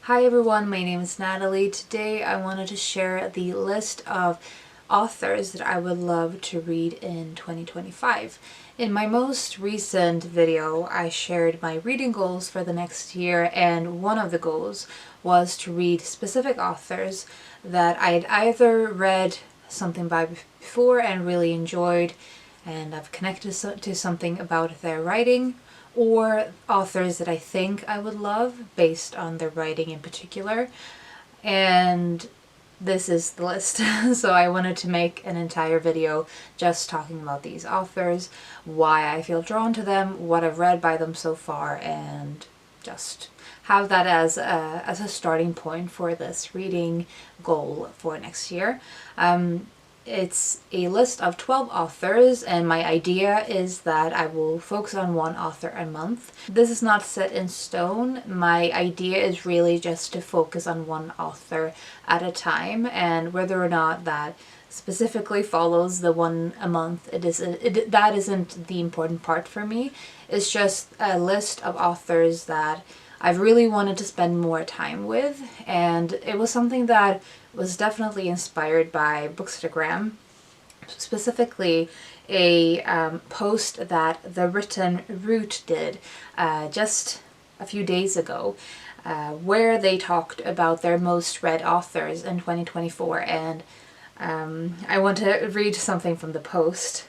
Hi everyone, my name is Natalie. Today I wanted to share the list of authors that I would love to read in 2025. In my most recent video, I shared my reading goals for the next year, and one of the goals was to read specific authors that I'd either read something by before and really enjoyed, and I've connected to something about their writing, or authors that I think I would love based on their writing in particular. And this is the list. So I wanted to make an entire video just talking about these authors, why I feel drawn to them, what I've read by them so far, and just have that as a starting point for this reading goal for next year. It's a list of 12 authors, and my idea is that I will focus on one author a month. This is not set in stone. My idea is really just to focus on one author at a time, and whether or not that specifically follows the one a month, that isn't the important part for me. It's just a list of authors that I've really wanted to spend more time with, and it was something that was definitely inspired by Bookstagram, specifically a post that The Written Root did just a few days ago, where they talked about their most read authors in 2024, and I want to read something from the post.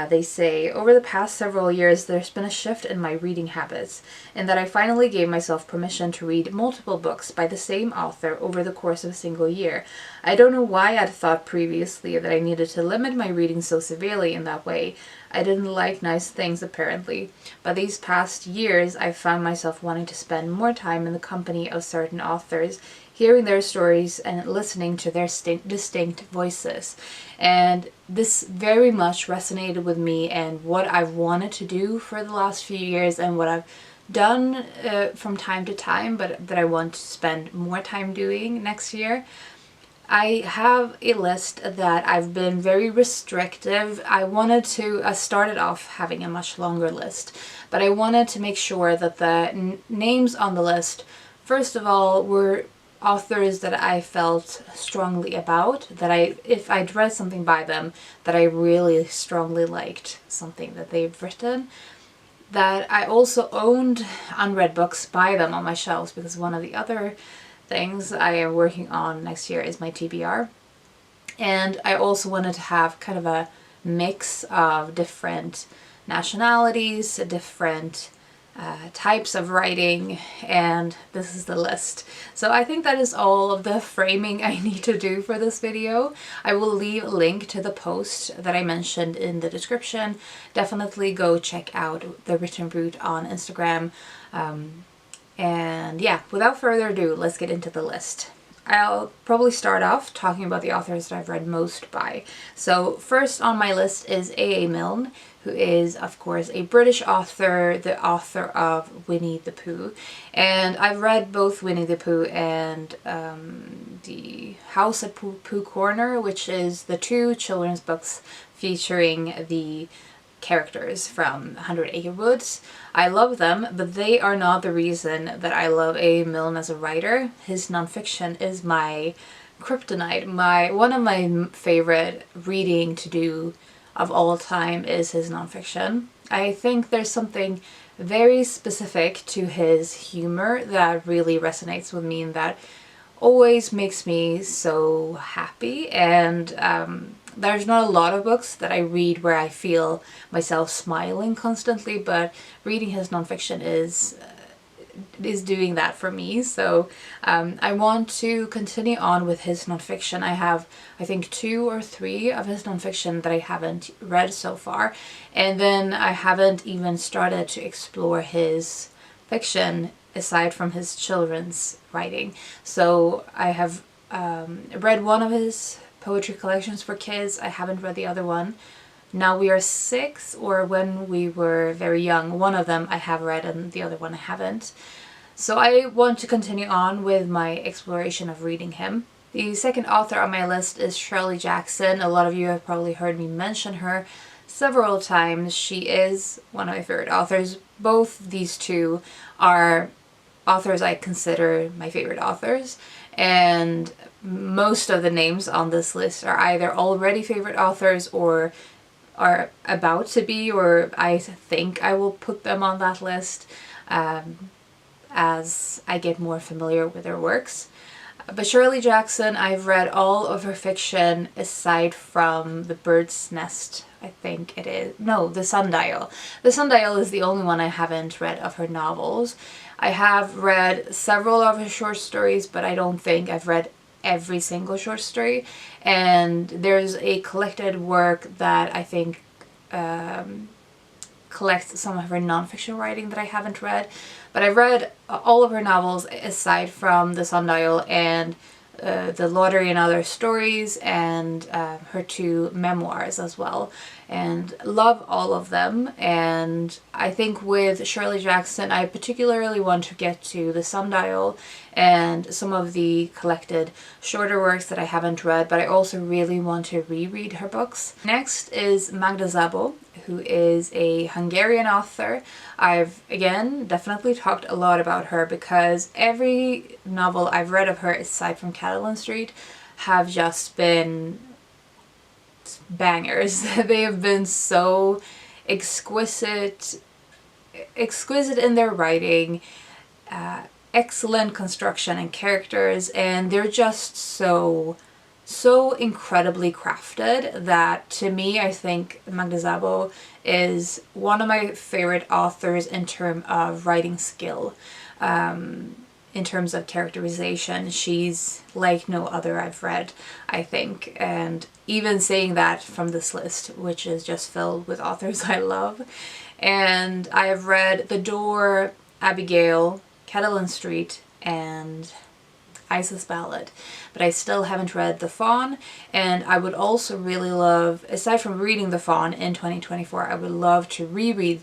They say, over the past several years, there's been a shift in my reading habits, in that I finally gave myself permission to read multiple books by the same author over the course of a single year. I don't know why I'd thought previously that I needed to limit my reading so severely in that way. I didn't like nice things, apparently. But these past years, I've found myself wanting to spend more time in the company of certain authors, hearing their stories and listening to their distinct voices. And this very much resonated with me and what I've wanted to do for the last few years, and what I've done from time to time, but that I want to spend more time doing next year. I have a list that I've been very restrictive. I started off having a much longer list, but I wanted to make sure that the names on the list, first of all, were authors that I felt strongly about, that if I'd read something by them, that I really strongly liked something that they've written, that I also owned unread books by them on my shelves, because one of the other things I am working on next year is my TBR. And I also wanted to have kind of a mix of different nationalities, different types of writing, and this is the list. So I think that is all of the framing I need to do for this video. I will leave a link to the post that I mentioned in the description. Definitely go check out The Written Root on Instagram. And yeah, without further ado, let's get into the list. I'll probably start off talking about the authors that I've read most by. So first on my list is A.A. Milne, who is, of course, a British author, the author of Winnie the Pooh. And I've read both Winnie the Pooh and The House at Pooh Corner, which is the two children's books featuring the characters from 100 Acre Woods. I love them, but they are not the reason that I love A. Milne as a writer. His nonfiction is my kryptonite. One of my favorite reading to do of all time is his nonfiction. I think there's something very specific to his humor that really resonates with me, and that always makes me so happy. And there's not a lot of books that I read where I feel myself smiling constantly, but reading his nonfiction is doing that for me. So I want to continue on with his nonfiction. I have, I think, 2 or 3 of his nonfiction that I haven't read so far, and then I haven't even started to explore his fiction aside from his children's writing. So I have read one of his poetry collections for kids. I haven't read the other one. Now We Are Six, or When We Were Very Young, one of them I have read and the other one I haven't. So I want to continue on with my exploration of reading him. The second author on my list is Shirley Jackson. A lot of you have probably heard me mention her several times. She is one of my favorite authors. Both these two are authors I consider my favorite authors, and most of the names on this list are either already favorite authors or are about to be, or I think I will put them on that list as I get more familiar with their works. But Shirley Jackson, I've read all of her fiction aside from The Bird's Nest, I think it is. No, The Sundial. The Sundial is the only one I haven't read of her novels. I have read several of her short stories, but I don't think I've read every single short story. And there's a collected work that I think collects some of her nonfiction writing that I haven't read. But I've read all of her novels aside from The Sundial and The Lottery and Other Stories, and her 2 memoirs as well, and love all of them. And I think with Shirley Jackson, I particularly want to get to The Sundial and some of the collected shorter works that I haven't read, but I also really want to reread her books. Next is Magda Szabo, who is a Hungarian author. I've, again, definitely talked a lot about her because every novel I've read of her, aside from Catalan Street, have just been bangers. They have been so exquisite in their writing, excellent construction and characters, and they're just so incredibly crafted that, to me, I think Magda Szabo is one of my favorite authors in terms of writing skill. In terms of characterization, she's like no other I've read, I think. And even saying that from this list, which is just filled with authors I love. And I have read The Door, Abigail, Catalan Street, and Isis Ballad, but I still haven't read The Fawn. And I would also really love, aside from reading The Fawn in 2024, I would love to reread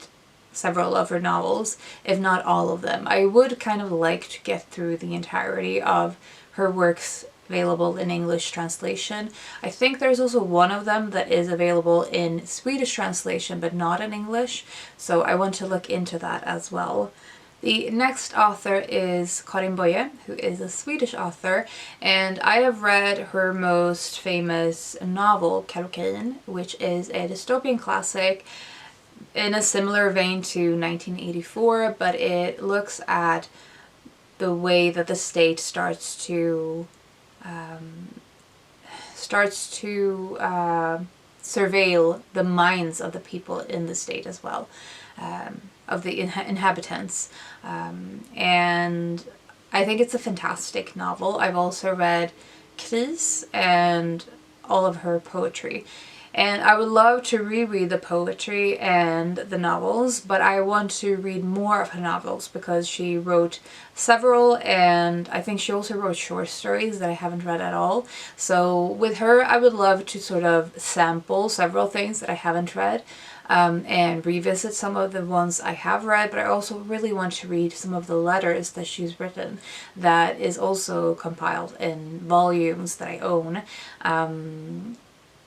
several of her novels, if not all of them. I would kind of like to get through the entirety of her works available in English translation. I think there's also one of them that is available in Swedish translation but not in English, so I want to look into that as well. The next author is Karin Boye, who is a Swedish author, and I have read her most famous novel, Kallocain, which is a dystopian classic in a similar vein to 1984, but it looks at the way that the state starts to surveil the minds of the people in the state as well, of the inhabitants. And I think it's a fantastic novel. I've also read Kris and all of her poetry. And I would love to reread the poetry and the novels, but I want to read more of her novels because she wrote several, and I think she also wrote short stories that I haven't read at all. So with her, I would love to sort of sample several things that I haven't read, and revisit some of the ones I have read, but I also really want to read some of the letters that she's written that is also compiled in volumes that I own.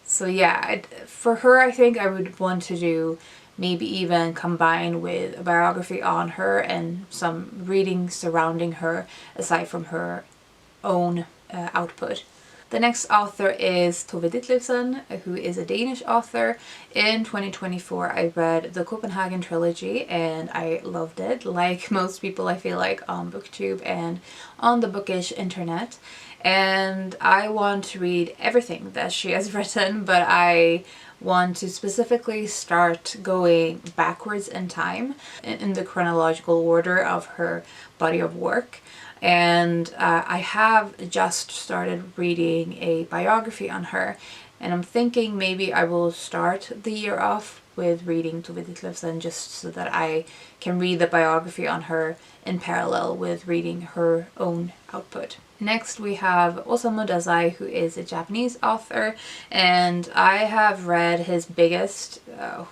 So yeah, for her, I think I would want to do maybe even combine with a biography on her and some reading surrounding her aside from her own output. The next author is Tove Ditlevsen, who is a Danish author. In 2024, I read the Copenhagen trilogy and I loved it, like most people I feel like on BookTube and on the bookish internet. And I want to read everything that she has written, but I want to specifically start going backwards in time in the chronological order of her body of work. And I have just started reading a biography on her, and I'm thinking maybe I will start the year off with reading Tove Ditlevsen just so that I can read the biography on her in parallel with reading her own output. Next we have Osai, who is a Japanese author, and I have read his biggest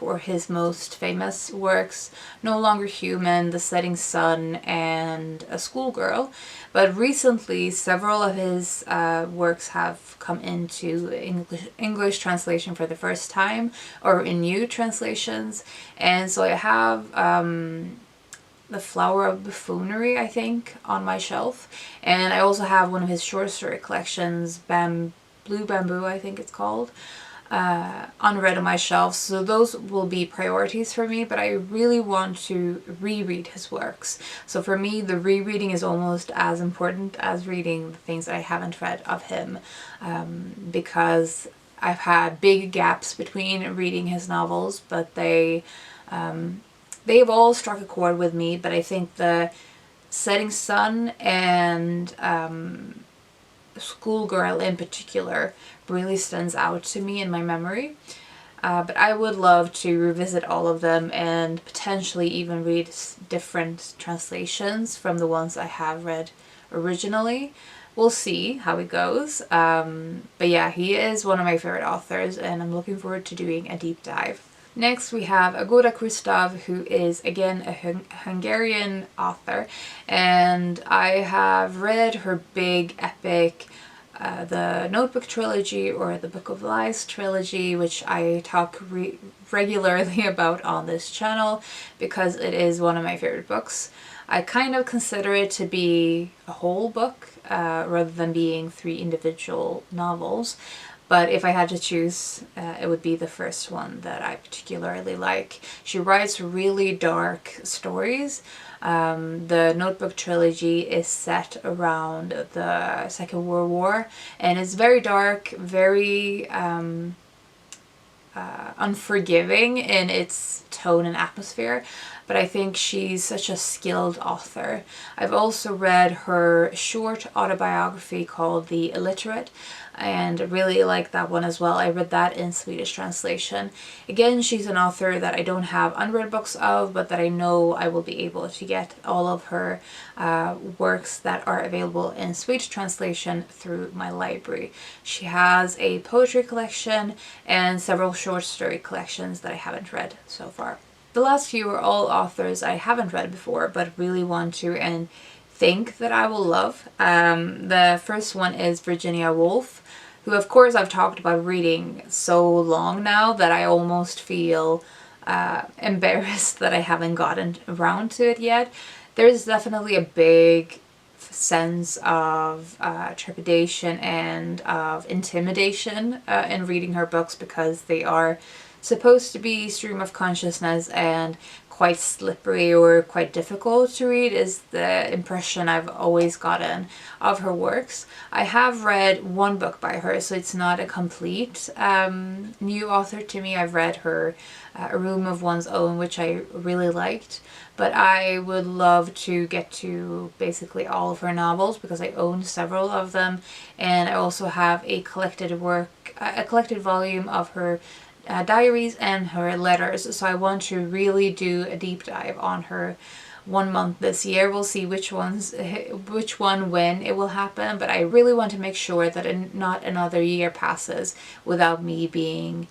or his most famous works, No Longer Human, The Setting Sun, and A Schoolgirl. But recently several of his works have come into English translation for the first time, or in new translations, and so I have The Flower of Buffoonery, I think, on my shelf. And I also have one of his short story collections, Blue Bamboo, I think it's called, unread on my shelf. So those will be priorities for me, but I really want to reread his works. So for me, the rereading is almost as important as reading the things that I haven't read of him, because I've had big gaps between reading his novels, but they've all struck a chord with me. But I think the Setting Sun and Schoolgirl in particular really stands out to me in my memory. But I would love to revisit all of them and potentially even read different translations from the ones I have read originally. We'll see how it goes. But yeah, he is one of my favorite authors, and I'm looking forward to doing a deep dive. Next we have Agota Kristav, who is again a Hungarian author, and I have read her big epic, the Notebook trilogy or the Book of Lies trilogy, which I talk regularly about on this channel because it is one of my favorite books. I kind of consider it to be a whole book rather than being 3 individual novels. But if I had to choose, it would be the first one that I particularly like. She writes really dark stories. The Notebook trilogy is set around the Second World War, and it's very dark, very unforgiving in its tone and atmosphere. But I think she's such a skilled author. I've also read her short autobiography called The Illiterate, and really like that one as well. I read that in Swedish translation. Again, she's an author that I don't have unread books of, but that I know I will be able to get all of her works that are available in Swedish translation through my library. She has a poetry collection and several short story collections that I haven't read so far. The last few are all authors I haven't read before, but really want to and think that I will love. The first one is Virginia Woolf, who of course I've talked about reading so long now that I almost feel embarrassed that I haven't gotten around to it yet. There's definitely a big sense of trepidation and of intimidation in reading her books, because they are supposed to be stream of consciousness and quite slippery or quite difficult to read, is the impression I've always gotten of her works. I have read one book by her, so it's not a complete new author to me. I've read her A Room of One's Own, which I really liked, but I would love to get to basically all of her novels because I own several of them, and I also have a collected volume of her diaries and her letters, so I want to really do a deep dive on her 1 month this year. We'll see which one when it will happen, but I really want to make sure that not another year passes without me being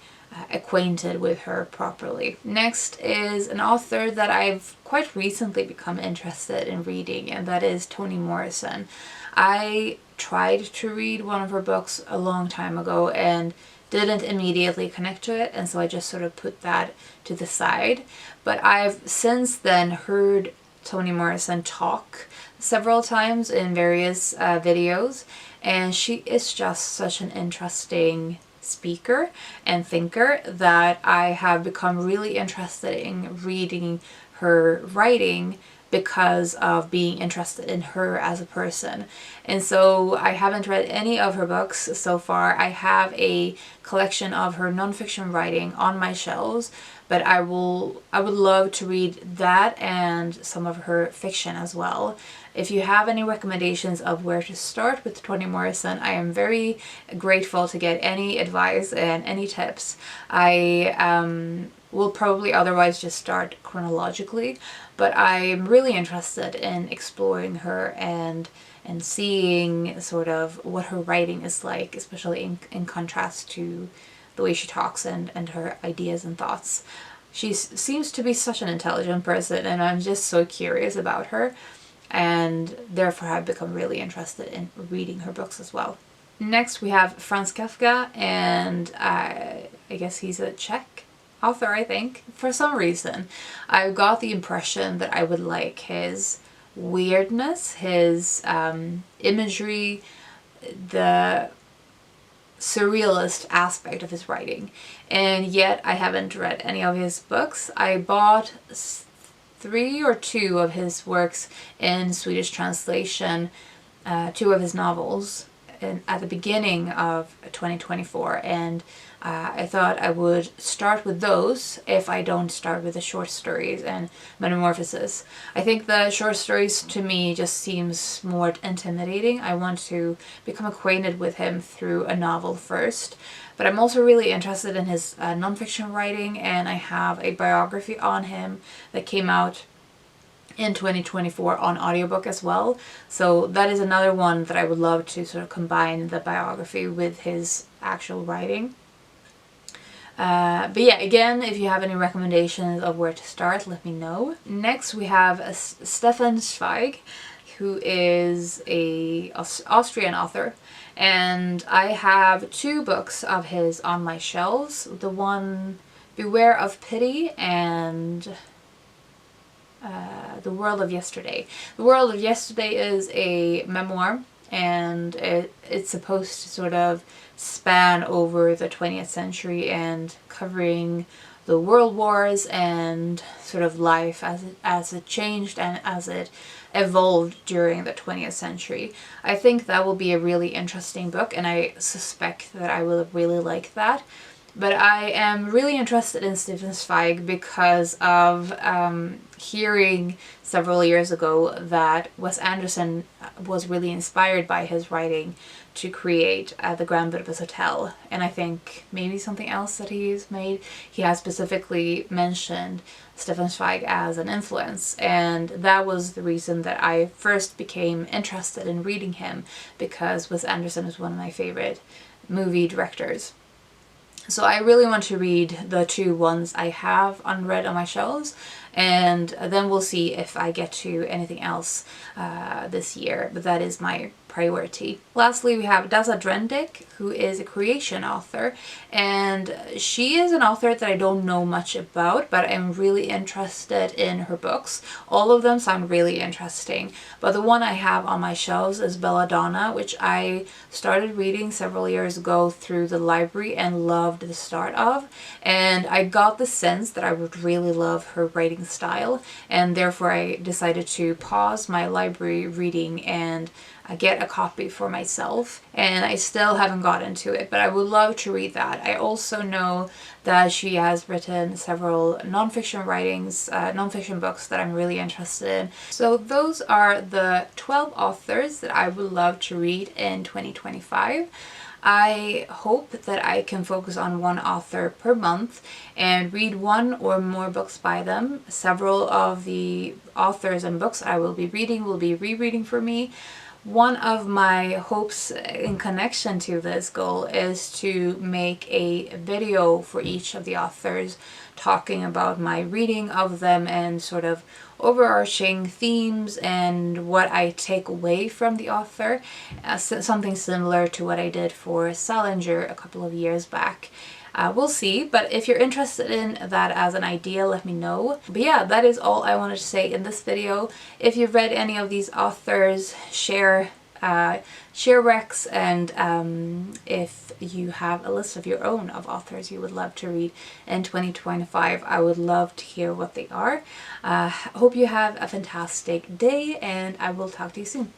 acquainted with her properly. Next is an author that I've quite recently become interested in reading, and that is Toni Morrison. I tried to read one of her books a long time ago and didn't immediately connect to it, and so I just sort of put that to the side. But I've since then heard Toni Morrison talk several times in various videos, and she is just such an interesting speaker and thinker that I have become really interested in reading her writing because of being interested in her as a person. And so I haven't read any of her books so far. I have a collection of her nonfiction writing on my shelves, but I would love to read that and some of her fiction as well. If you have any recommendations of where to start with Toni Morrison, I am very grateful to get any advice and any tips. I will probably otherwise just start chronologically, but I'm really interested in exploring her and seeing sort of what her writing is like, especially in contrast to the way she talks and her ideas and thoughts. She seems to be such an intelligent person, and I'm just so curious about her, and therefore I've become really interested in reading her books as well. Next we have Franz Kafka, and I guess he's a Czech author, I think. For some reason, I got the impression that I would like his weirdness, his imagery, the surrealist aspect of his writing, and yet I haven't read any of his books. I bought 3 or 2 of his works in Swedish translation, 2 of his novels at the beginning of 2024, and I thought I would start with those if I don't start with the short stories and Metamorphosis. I think the short stories to me just seems more intimidating. I want to become acquainted with him through a novel first. But I'm also really interested in his nonfiction writing, and I have a biography on him that came out in 2024 on audiobook as well. So that is another one that I would love to sort of combine the biography with his actual writing. But yeah, again, if you have any recommendations of where to start, let me know. Next we have Stefan Schwartz, who is a Austrian author, and I have 2 books of his on my shelves. The one, Beware of Pity, and The World of Yesterday. The World of Yesterday is a memoir, and it's supposed to sort of span over the 20th century and covering the world wars and sort of life as it changed and as it evolved during the 20th century. I think that will be a really interesting book, and I suspect that I will really like that. But I am really interested in Stefan Schwartz because of hearing several years ago that Wes Anderson was really inspired by his writing to create The Grand Budapest Hotel. And I think maybe something else that he's made. He has specifically mentioned Stefan Schwartz as an influence, and that was the reason that I first became interested in reading him, because Wes Anderson is one of my favorite movie directors. So I really want to read the 2 ones I have unread on my shelves, and then we'll see if I get to anything else this year, but that is my priority. Lastly, we have Daza Drenic, who is a creation author, and she is an author that I don't know much about, but I'm really interested in her books. All of them sound really interesting, but the one I have on my shelves is Belladonna, which I started reading several years ago through the library and loved the start of, and I got the sense that I would really love her writing style, and therefore I decided to pause my library reading and get a copy for myself, and I still haven't gotten to it, but I would love to read that. I also know that she has written several nonfiction books that I'm really interested in. So those are the 12 authors that I would love to read in 2025. I hope that I can focus on one author per month and read 1 or more books by them. Several of the authors and books I will be reading will be rereading for me. One of my hopes in connection to this goal is to make a video for each of the authors, talking about my reading of them and sort of overarching themes and what I take away from the author, something similar to what I did for Salinger a couple of years back. We'll see, but if you're interested in that as an idea, let me know. But yeah, that is all I wanted to say in this video. If you've read any of these authors, share recs, and if you have a list of your own of authors you would love to read in 2025, I would love to hear what they are. Hope you have a fantastic day, and I will talk to you soon.